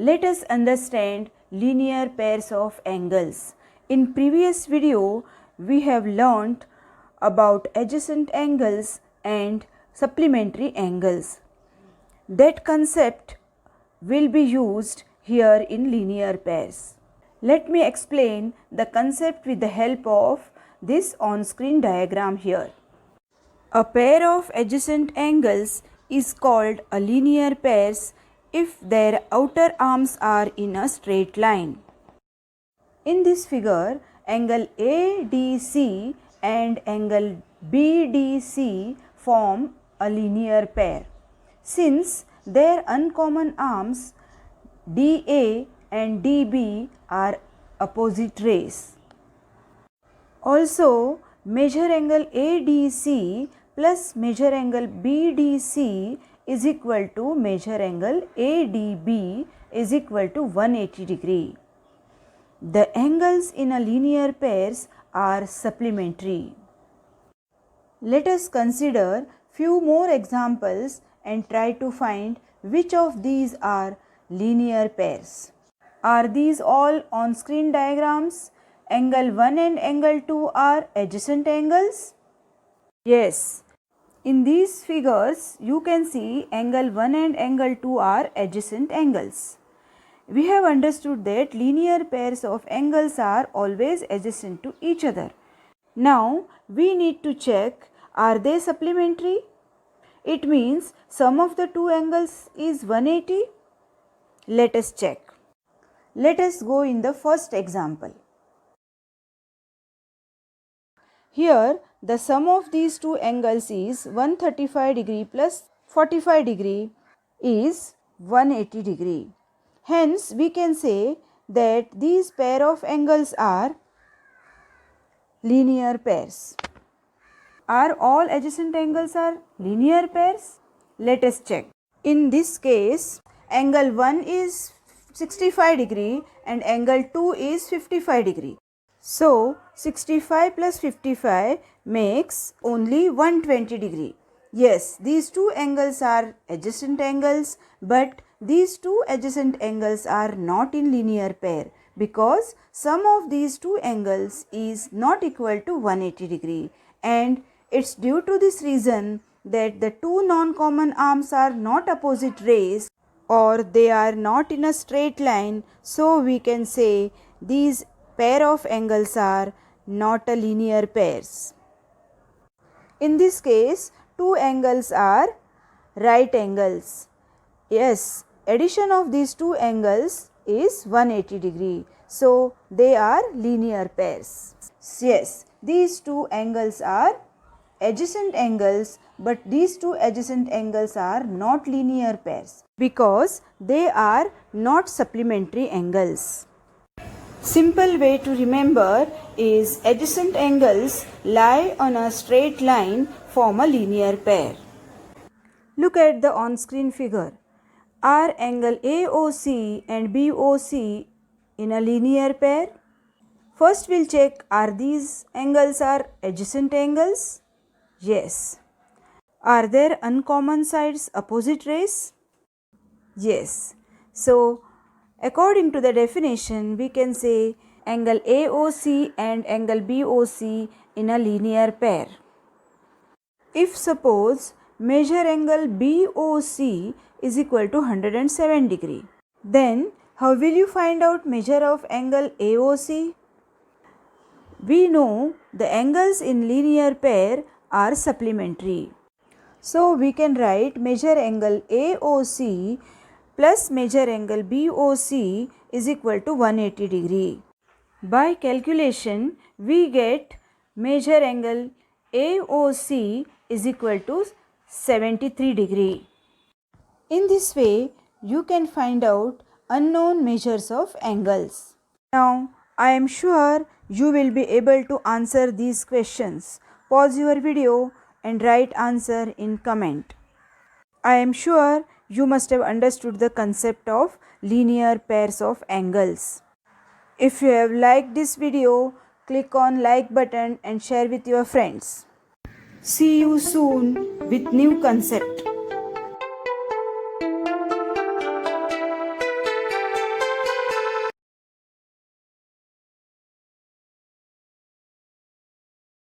Let us understand linear pairs of angles. In previous video, we have learnt about adjacent angles and supplementary angles. That concept will be used here in linear pairs. Let me explain the concept with the help of this on-screen diagram here. A pair of adjacent angles is called a linear pairs if their outer arms are in a straight line. In this figure, angle ADC and angle BDC form a linear pair. Since their uncommon arms DA and DB are opposite rays. Also, measure angle ADC plus measure angle BDC is equal to measure angle ADB is equal to 180 degree. The angles in a linear pairs are supplementary. Let us consider few more examples and try to find which of these are linear pairs. Are these all on-screen diagrams? Angle 1 and angle 2 are adjacent angles? Yes. In these figures, you can see angle 1 and angle 2 are adjacent angles. We have understood that linear pairs of angles are always adjacent to each other. Now, we need to check, are they supplementary? It means sum of the two angles is 180. Let us check. Let us go in the first example. Here, the sum of these two angles is 135 degree plus 45 degree is 180 degree. Hence, we can say that these pair of angles are linear pairs. Are all adjacent angles are linear pairs? Let us check. In this case, angle 1 is 65 degree and angle 2 is 55 degree. So, 65 plus 55 makes only 120 degree. Yes, these two angles are adjacent angles, but these two adjacent angles are not in linear pair because sum of these two angles is not equal to 180 degree, and it's due to this reason that the two non-common arms are not opposite rays or they are not in a straight line, so we can say these pair of angles are not a linear pairs. In this case, two angles are right angles. Yes, addition of these two angles is 180 degree. So, they are linear pairs. Yes, these two angles are adjacent angles, but these two adjacent angles are not linear pairs because they are not supplementary angles. Simple way to remember is adjacent angles lie on a straight line form a linear pair. Look at the on-screen figure. Are angle AOC and BOC in a linear pair? First we'll check, are these angles are adjacent angles? Yes. Are there uncommon sides opposite rays? Yes. So, according to the definition, we can say angle AOC and angle BOC in a linear pair. If suppose measure angle BOC is equal to 107 degree, then how will you find out measure of angle AOC? We know the angles in linear pair are supplementary. So, we can write measure angle AOC plus measure angle BOC is equal to 180 degree. By calculation, we get measure angle AOC is equal to 73 degree. In this way, you can find out unknown measures of angles. Now, I am sure you will be able to answer these questions. Pause your video and write answer in comment. I am sure you must have understood the concept of linear pairs of angles. If you have liked this video, click on like button and share with your friends. See you soon with new concept.